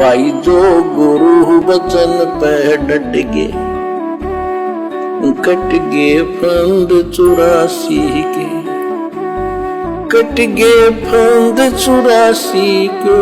भाई जो गुरु वचन पे डट गे, कट गे फंद 84 के, कट गे फंद 84 के,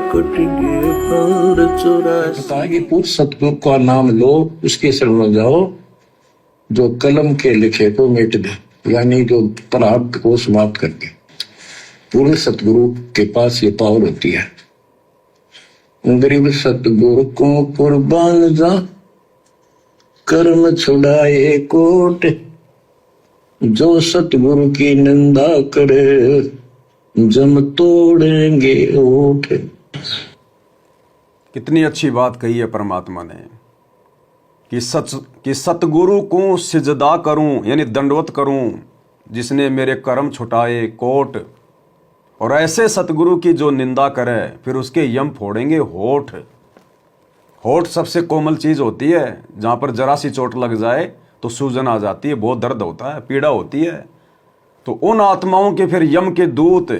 कट गे फंद 84। पूर्ण सतगुरु का नाम लो, उसके शरण में जाओ, जो कलम के लिखे को मिट दे, यानी जो प्राप्त को समाप्त करके। पूर्ण सतगुरु के पास ये पावर होती है। गरीब सतगुरु को कुर्बान जा, कर्म छुड़ाए कोट, जो सतगुरु की निंदा करे, जम तोड़ेंगे ओठ। कितनी अच्छी बात कही है परमात्मा ने कि सतगुरु को सिजदा करूं, यानी दंडवत करूं, जिसने मेरे कर्म छुटाए कोट, और ऐसे सतगुरु की जो निंदा करे, फिर उसके यम फोड़ेंगे होठ। होठ सबसे कोमल चीज होती है, जहां पर जरा सी चोट लग जाए तो सूजन आ जाती है, बहुत दर्द होता है, पीड़ा होती है। तो उन आत्माओं के फिर यम के दूत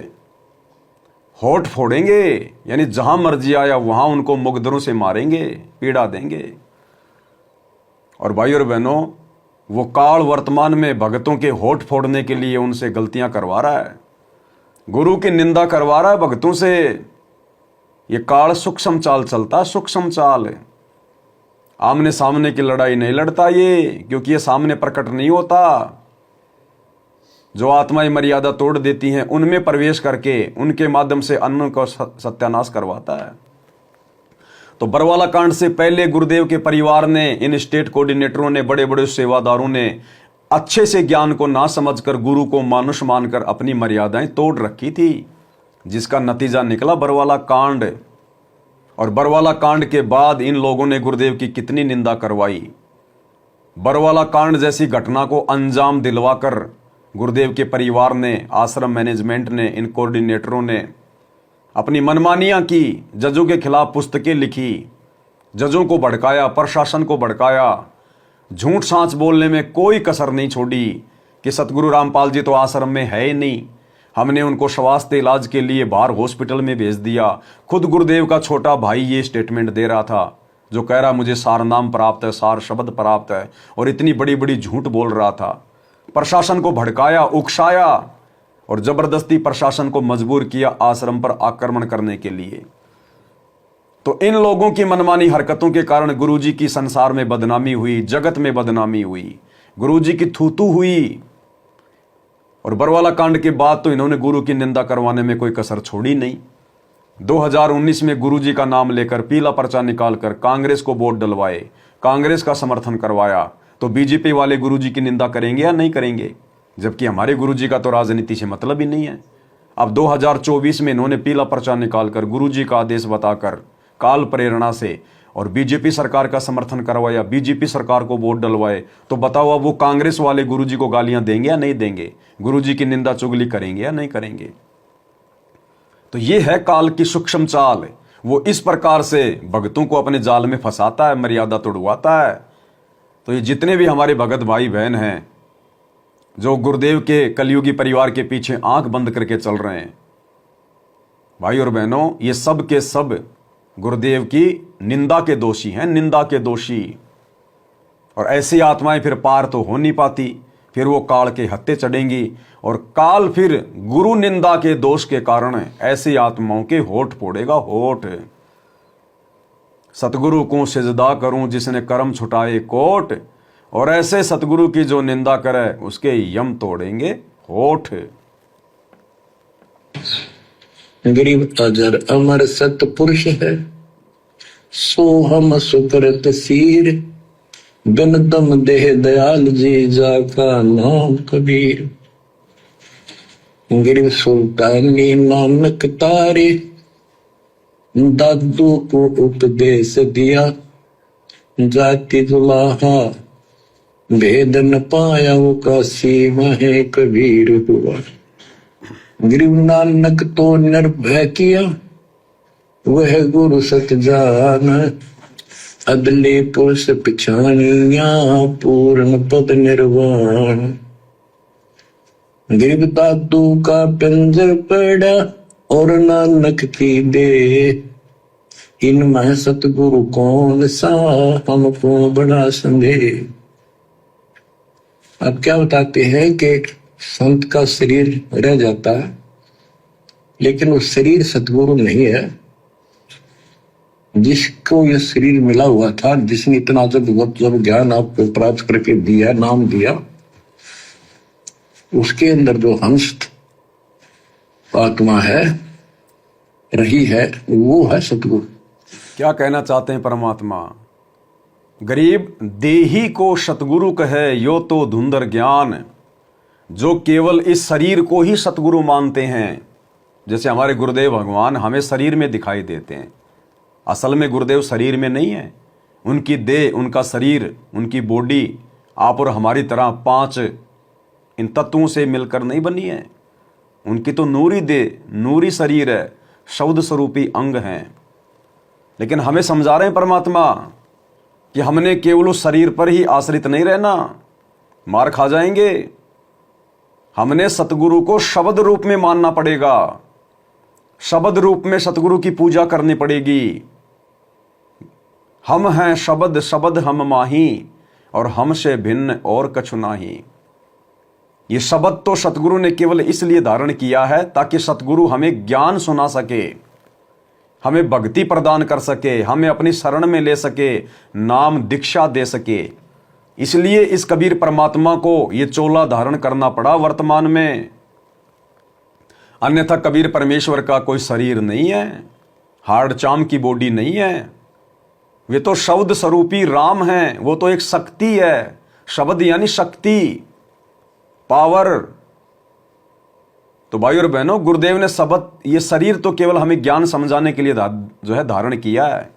होठ फोड़ेंगे, यानी जहां मर्जी आया वहां उनको मुकद्दरों से मारेंगे, पीड़ा देंगे। और भाई और बहनों, वो काल वर्तमान में भगतों के होठ फोड़ने के लिए उनसे गलतियां करवा रहा है, गुरु की निंदा करवा रहा है भक्तों से। ये काल सूक्ष्म चाल चलता, सूक्ष्म चाल। आमने सामने की लड़ाई नहीं लड़ता ये, क्योंकि ये सामने प्रकट नहीं होता। जो आत्माएं मर्यादा तोड़ देती हैं, उनमें प्रवेश करके उनके माध्यम से अन्य को सत्यानाश करवाता है। तो बरवाला कांड से पहले गुरुदेव के परिवार ने, इन स्टेट कोऑर्डिनेटरों ने, बड़े बड़े सेवादारों ने अच्छे से ज्ञान को ना समझकर गुरु को मानुष मानकर अपनी मर्यादाएं तोड़ रखी थी, जिसका नतीजा निकला बरवाला कांड। और बरवाला कांड के बाद इन लोगों ने गुरुदेव की कितनी निंदा करवाई। बरवाला कांड जैसी घटना को अंजाम दिलवाकर गुरुदेव के परिवार ने, आश्रम मैनेजमेंट ने, इन कोऑर्डिनेटरों ने अपनी मनमानियां की, जजों के खिलाफ पुस्तकें लिखी, जजों को भड़काया, प्रशासन को भड़काया, झूठ सांच बोलने में कोई कसर नहीं छोड़ी कि सतगुरु रामपाल जी तो आश्रम में है ही नहीं, हमने उनको स्वास्थ्य इलाज के लिए बाहर हॉस्पिटल में भेज दिया। खुद गुरुदेव का छोटा भाई ये स्टेटमेंट दे रहा था, जो कह रहा मुझे सार नाम प्राप्त है, सार शब्द प्राप्त है, और इतनी बड़ी बड़ी झूठ बोल रहा था। प्रशासन को भड़काया, उकसाया और जबरदस्ती प्रशासन को मजबूर किया आश्रम पर आक्रमण करने के लिए। तो इन लोगों की मनमानी हरकतों के कारण गुरुजी की संसार में बदनामी हुई, जगत में बदनामी हुई, गुरुजी की थूथू हुई। और बरवाला कांड के बाद तो इन्होंने गुरु की निंदा करवाने में कोई कसर छोड़ी नहीं। 2019 में गुरुजी का नाम लेकर पीला पर्चा निकालकर कांग्रेस को वोट डलवाए, कांग्रेस का समर्थन करवाया। तो बीजेपी वाले गुरुजी की निंदा करेंगे या नहीं करेंगे? जबकि हमारे गुरुजी का तो राजनीति से मतलब ही नहीं है। अब 2024 में इन्होंने पीला पर्चा निकालकर गुरुजी का आदेश बताकर काल प्रेरणा से और बीजेपी सरकार का समर्थन करवाया, बीजेपी सरकार को वोट डलवाए। तो बताओ अब वो कांग्रेस वाले गुरुजी को गालियां देंगे या नहीं देंगे? गुरुजी की निंदा चुगली करेंगे या नहीं करेंगे? तो ये है काल की सूक्ष्म चाल। वो इस प्रकार से भक्तों को अपने जाल में फंसाता है, मर्यादा तोड़वाता है। तो ये जितने भी हमारे भगत भाई बहन हैं जो गुरुदेव के कलयुगी परिवार के पीछे आंख बंद करके चल रहे हैं, भाई और बहनों, ये सब के सब गुरुदेव की निंदा के दोषी हैं, निंदा के दोषी। और ऐसी आत्माएं फिर पार तो हो नहीं पाती, फिर वो काल के हत्थे चढ़ेंगी और काल फिर गुरु निंदा के दोष के कारण ऐसी आत्माओं के होठ फोड़ेगा, होठ। सतगुरु को सिजदा करूं, जिसने कर्म छुटाए कोट, और ऐसे सतगुरु की जो निंदा करे, उसके यम तोड़ेंगे होठ। गरीब अजर अमर सतपुरुष है, सो हम सुकृत सीर, बिन दम देह दयाल जी, जाका नाम कबीर। गरीब सुल्तानी नानक तारे, दादू को उपदेश दिया, जाति जुलाहा भेद न पाया, वो काशी महे कबीर हुआ। गरीब नानक तो निर्भय किया, वह गुरु सत जान, अदले पुरुष पिछानिया, पूर्ण पद निर्वाण। गरीब दादू का पिंजर पड़ा, और नानक की दे, इनमें सतगुरु कौन सा हमको बड़ा संदेह। अब क्या बताते हैं कि एक संत का शरीर रह जाता है, लेकिन वो शरीर सतगुरु नहीं है। जिसको ये शरीर मिला हुआ था, जिसने इतना जब ज्ञान आपको प्राप्त करके दिया, नाम दिया, उसके अंदर जो हंस आत्मा है, रही है, वो है सतगुरु। क्या कहना चाहते हैं परमात्मा? गरीब देही को सतगुरु कहे यो तो धुंधर ज्ञान। जो केवल इस शरीर को ही सतगुरु मानते हैं, जैसे हमारे गुरुदेव भगवान हमें शरीर में दिखाई देते हैं, असल में गुरुदेव शरीर में नहीं है। उनकी देह, उनका शरीर, उनकी बॉडी आप और हमारी तरह 5 इन तत्वों से मिलकर नहीं बनी है। उनकी तो नूरी देह, नूरी शरीर है, शब्द स्वरूपी अंग हैं। लेकिन हमें समझा रहे हैं परमात्मा कि हमने केवल उस शरीर पर ही आश्रित नहीं रहना, मार खा जाएंगे। हमने सतगुरु को शब्द रूप में मानना पड़ेगा, शब्द रूप में सतगुरु की पूजा करनी पड़ेगी। हम हैं शब्द, शब्द हम माही, और हमसे भिन्न और कछु नाही। ये शब्द तो सतगुरु ने केवल इसलिए धारण किया है ताकि सतगुरु हमें ज्ञान सुना सके, हमें भक्ति प्रदान कर सके, हमें अपनी शरण में ले सके, नाम दीक्षा दे सके। इसलिए इस कबीर परमात्मा को ये चोला धारण करना पड़ा वर्तमान में। अन्यथा कबीर परमेश्वर का कोई शरीर नहीं है, हार्ड चाम की बॉडी नहीं है। वे तो शब्द स्वरूपी राम हैं, वो तो एक शक्ति है। शब्द यानी शक्ति, पावर। तो भाई और बहनों, गुरुदेव ने शब्द, ये शरीर तो केवल हमें ज्ञान समझाने के लिए जो है धारण किया है।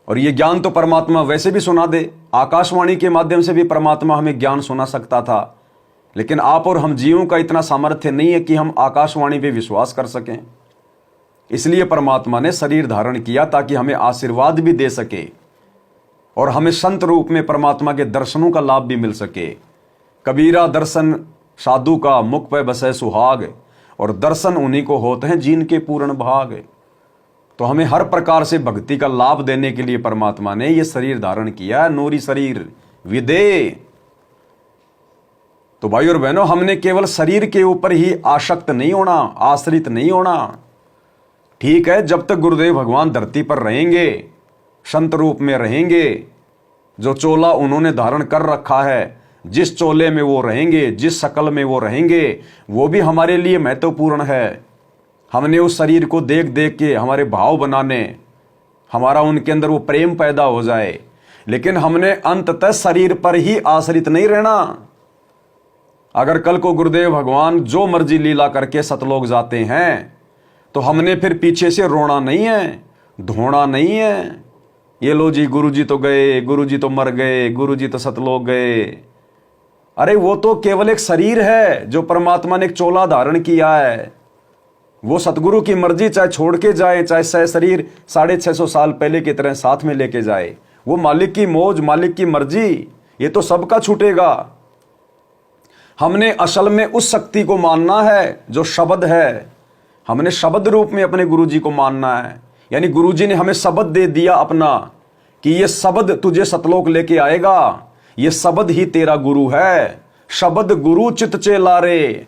और ये ज्ञान तो परमात्मा वैसे भी सुना दे, आकाशवाणी के माध्यम से भी परमात्मा हमें ज्ञान सुना सकता था। लेकिन आप और हम जीवों का इतना सामर्थ्य नहीं है कि हम आकाशवाणी पे विश्वास कर सकें। इसलिए परमात्मा ने शरीर धारण किया ताकि हमें आशीर्वाद भी दे सके और हमें संत रूप में परमात्मा के दर्शनों का लाभ भी मिल सके। कबीरा दर्शन साधु का मुख पे बसे सुहाग, और दर्शन उन्हीं को होते हैं जिनके पूर्ण भाग। तो हमें हर प्रकार से भक्ति का लाभ देने के लिए परमात्मा ने यह शरीर धारण किया है, नूरी शरीर विदे। तो भाई और बहनों, हमने केवल शरीर के ऊपर ही आसक्त नहीं होना, आश्रित नहीं होना। ठीक है, जब तक गुरुदेव भगवान धरती पर रहेंगे, संत रूप में रहेंगे, जो चोला उन्होंने धारण कर रखा है, जिस चोले में वो रहेंगे, जिस शकल में वो रहेंगे, वो भी हमारे लिए महत्वपूर्ण है। हमने उस शरीर को देख देख के हमारे भाव बनाने, हमारा उनके अंदर वो प्रेम पैदा हो जाए। लेकिन हमने अंततः शरीर पर ही आश्रित नहीं रहना। अगर कल को गुरुदेव भगवान जो मर्जी लीला करके सतलोक जाते हैं, तो हमने फिर पीछे से रोना नहीं है, धोना नहीं है। ये लो जी, गुरुजी तो गए, गुरुजी तो मर गए, गुरुजी तो सतलोक गए। अरे वो तो केवल एक शरीर है जो परमात्मा ने एक चोला धारण किया है। वो सतगुरु की मर्जी, चाहे छोड़ के जाए, चाहे सह शरीर 650 साल पहले की तरह साथ में लेके जाए, वो मालिक की मौज, मालिक की मर्जी, ये तो सबका छूटेगा। हमने असल में उस शक्ति को मानना है जो शब्द है। हमने शब्द रूप में अपने गुरुजी को मानना है। यानी गुरुजी ने हमें शब्द दे दिया अपना कि ये शब्द तुझे सतलोक लेके आएगा, ये शब्द ही तेरा गुरु है। शब्द गुरु चित चेला रे,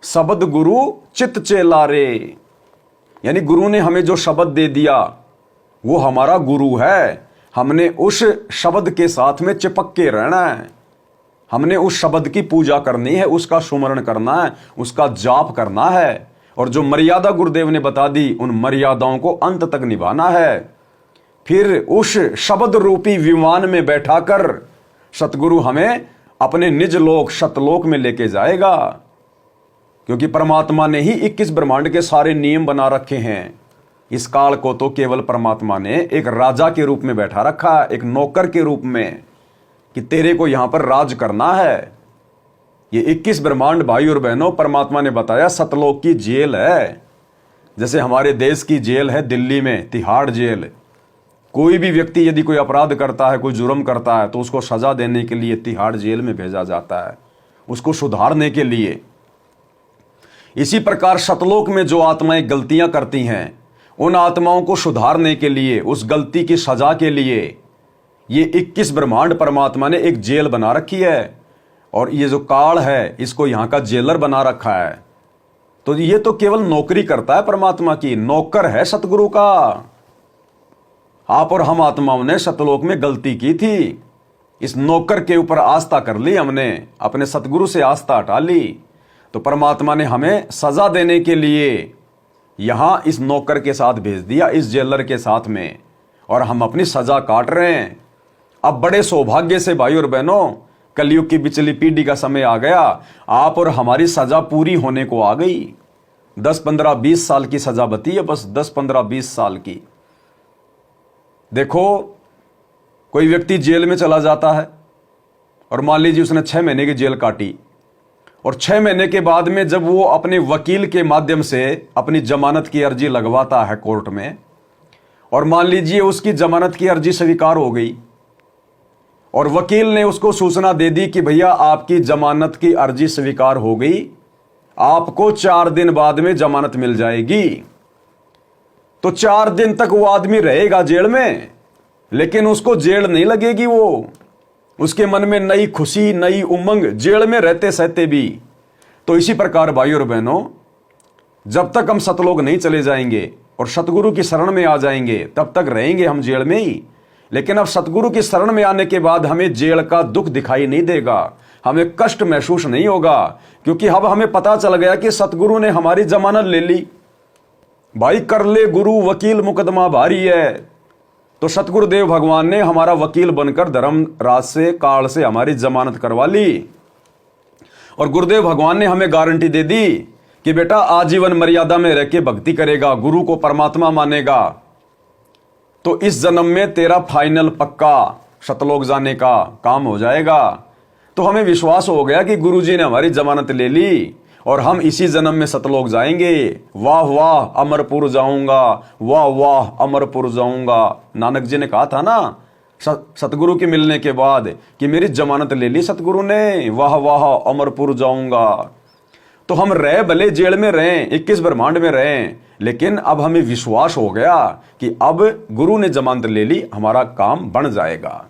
शब्द गुरु चित चेला रे। यानी गुरु ने हमें जो शब्द दे दिया वो हमारा गुरु है। हमने उस शब्द के साथ में चिपक के रहना है। हमने उस शब्द की पूजा करनी है, उसका सुमरण करना है, उसका जाप करना है, और जो मर्यादा गुरुदेव ने बता दी उन मर्यादाओं को अंत तक निभाना है। फिर उस शब्द रूपी विमान में बैठाकर सतगुरु हमें अपने निज लोक सतलोक में लेके जाएगा। क्योंकि परमात्मा ने ही 21 ब्रह्मांड के सारे नियम बना रखे हैं। इस काल को तो केवल परमात्मा ने एक राजा के रूप में बैठा रखा, एक नौकर के रूप में, कि तेरे को यहां पर राज करना है। ये 21 ब्रह्मांड भाई और बहनों, परमात्मा ने बताया सतलोक की जेल है। जैसे हमारे देश की जेल है दिल्ली में तिहाड़ जेल। कोई भी व्यक्ति यदि कोई अपराध करता है, कोई जुर्म करता है, तो उसको सजा देने के लिए तिहाड़ जेल में भेजा जाता है, उसको सुधारने के लिए। इसी प्रकार सतलोक में जो आत्माएं गलतियां करती हैं उन आत्माओं को सुधारने के लिए, उस गलती की सजा के लिए ये 21 ब्रह्मांड परमात्मा ने एक जेल बना रखी है, और ये जो काल है इसको यहां का जेलर बना रखा है। तो ये तो केवल नौकरी करता है परमात्मा की, नौकर है सतगुरु का। आप और हम आत्माओं ने सतलोक में गलती की थी, इस नौकर के ऊपर आस्था कर ली हमने, अपने सतगुरु से आस्था हटा ली। तो परमात्मा ने हमें सजा देने के लिए यहां इस नौकर के साथ भेज दिया, इस जेलर के साथ में, और हम अपनी सजा काट रहे हैं। अब बड़े सौभाग्य से भाई और बहनों, कलयुग की पिछली पीढ़ी का समय आ गया, आप और हमारी सजा पूरी होने को आ गई। 10, 15, 20 साल की सजा बती है, बस 10, 15, 20 साल की। देखो, कोई व्यक्ति जेल में चला जाता है और मान लीजिए उसने 6 महीने की जेल काटी, और 6 महीने के बाद में जब वो अपने वकील के माध्यम से अपनी जमानत की अर्जी लगवाता है कोर्ट में, और मान लीजिए उसकी जमानत की अर्जी स्वीकार हो गई, और वकील ने उसको सूचना दे दी कि भैया आपकी जमानत की अर्जी स्वीकार हो गई, आपको 4 दिन बाद में जमानत मिल जाएगी। तो 4 दिन तक वो आदमी रहेगा जेल में, लेकिन उसको जेल नहीं लगेगी, वो उसके मन में नई खुशी, नई उमंग, जेल में रहते सहते भी। तो इसी प्रकार भाई और बहनों, जब तक हम सतलोक नहीं चले जाएंगे और सतगुरु की शरण में आ जाएंगे, तब तक रहेंगे हम जेल में ही। लेकिन अब सतगुरु की शरण में आने के बाद हमें जेल का दुख दिखाई नहीं देगा, हमें कष्ट महसूस नहीं होगा, क्योंकि अब हमें पता चल गया कि सतगुरु ने हमारी जमानत ले ली। भाई कर ले गुरु वकील मुकदमा भारी है। तो सतगुरुदेव भगवान ने हमारा वकील बनकर धर्म राज से, काल से हमारी जमानत करवा ली, और गुरुदेव भगवान ने हमें गारंटी दे दी कि बेटा आजीवन मर्यादा में रह के भक्ति करेगा, गुरु को परमात्मा मानेगा, तो इस जन्म में तेरा फाइनल पक्का सतलोक जाने का काम हो जाएगा। तो हमें विश्वास हो गया कि गुरुजी ने हमारी जमानत ले ली और हम इसी जन्म में सतलोक जाएंगे। वाह वाह अमरपुर जाऊंगा, वाह वाह अमरपुर जाऊंगा। नानक जी ने कहा था ना सतगुरु के मिलने के बाद कि मेरी जमानत ले ली सतगुरु ने, वाह वाह अमरपुर जाऊंगा। तो हम रहे भले जेल में रहें, 21 ब्रह्मांड में रहें, लेकिन अब हमें विश्वास हो गया कि अब गुरु ने जमानत ले ली, हमारा काम बन जाएगा।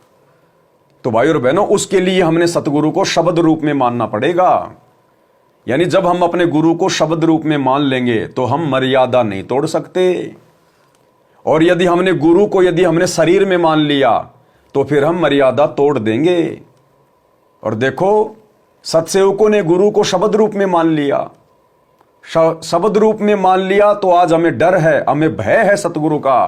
तो भाई और बहनों, उसके लिए हमने सतगुरु को शब्द रूप में मानना पड़ेगा। यानी जब हम अपने गुरु को शब्द रूप में मान लेंगे तो हम मर्यादा नहीं तोड़ सकते, और यदि हमने गुरु को हमने शरीर में मान लिया तो फिर हम मर्यादा तोड़ देंगे। और देखो, सतसेवकों ने गुरु को शब्द रूप में मान लिया, शब्द रूप में मान लिया, तो आज हमें डर है, हमें भय है सतगुरु का,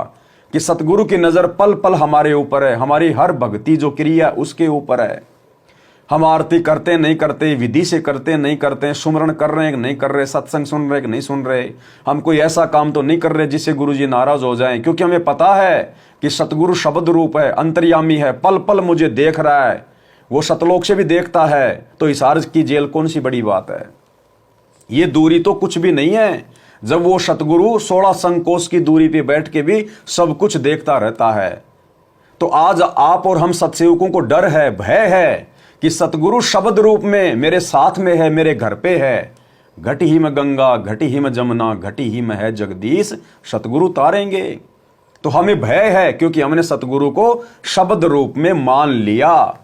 कि सतगुरु की नजर पल पल हमारे ऊपर है, हमारी हर भक्ति जो क्रिया उसके ऊपर है। हम आरती करते नहीं करते, विधि से करते नहीं करते, सुमरण कर रहे हैं कि नहीं कर रहे, सत्संग सुन रहे कि नहीं सुन रहे, हम कोई ऐसा काम तो नहीं कर रहे जिससे गुरुजी नाराज हो जाएं, क्योंकि हमें पता है कि सतगुरु शब्द रूप है, अंतर्यामी है, पल पल मुझे देख रहा है, वो सतलोक से भी देखता है। तो इस अर्ज की जेल कौन सी बड़ी बात है, ये दूरी तो कुछ भी नहीं है, जब वो सतगुरु 16 संकोश की दूरी पे बैठ के भी सब कुछ देखता रहता है। तो आज आप और हम सतसेवकों को डर है, भय है कि सतगुरु शब्द रूप में मेरे साथ में है, मेरे घर पे है। घटी ही में गंगा, घटी ही में जमुना, घटी ही में है जगदीश, सतगुरु तारेंगे। तो हमें भय है क्योंकि हमने सतगुरु को शब्द रूप में मान लिया।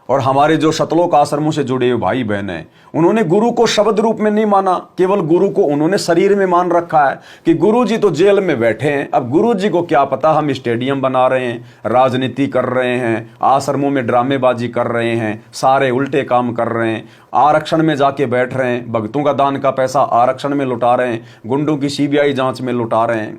और हमारे जो सतलोक आश्रमों से जुड़े हुए भाई बहन हैं, उन्होंने गुरु को शब्द रूप में नहीं माना, केवल गुरु को उन्होंने शरीर में मान रखा है कि गुरु जी तो जेल में बैठे हैं, अब गुरु जी को क्या पता हम स्टेडियम बना रहे हैं, राजनीति कर रहे हैं, आश्रमों में ड्रामेबाजी कर रहे हैं, सारे उल्टे काम कर रहे हैं, आरक्षण में जाके बैठ रहे हैं, भक्तों का दान का पैसा आरक्षण में लुटा रहे हैं, गुंडों की सीबीआई जांच में लुटा रहे हैं,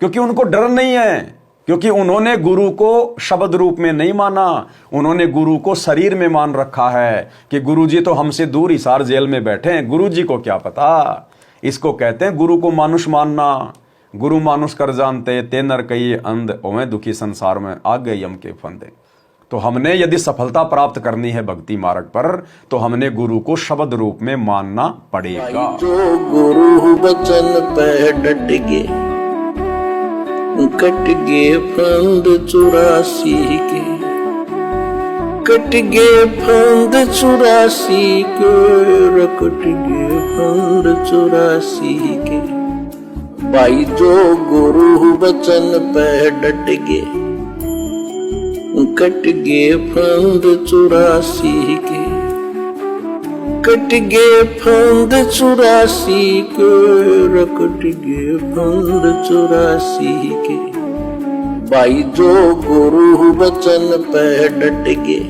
क्योंकि उनको डर नहीं है, क्योंकि उन्होंने गुरु को शब्द रूप में नहीं माना, उन्होंने गुरु को शरीर में मान रखा है कि गुरु जी तो हमसे दूर हिसार जेल में बैठे हैं, गुरु जी को क्या पता। इसको कहते हैं गुरु को मानुष मानना। गुरु मानुष कर जानते, ते नर कहिए अंध, ओवें दुखी संसार में आ गए यम के फंदे। तो हमने यदि सफलता प्राप्त करनी है भक्ति मार्ग पर, तो हमने गुरु को शब्द रूप में मानना पड़ेगा। जो गुरु बचन पे डट गए, कट गए फंद 84 के, कट गए फंद 84 के, कट गए फंद 84 के। भाई जो गुरु बचन पे डट गए, कट गए फंद 84 के, कट गए फंद 84 के, कट गए फंद 84 के। भाई जो गुरु बचन पे डट गए,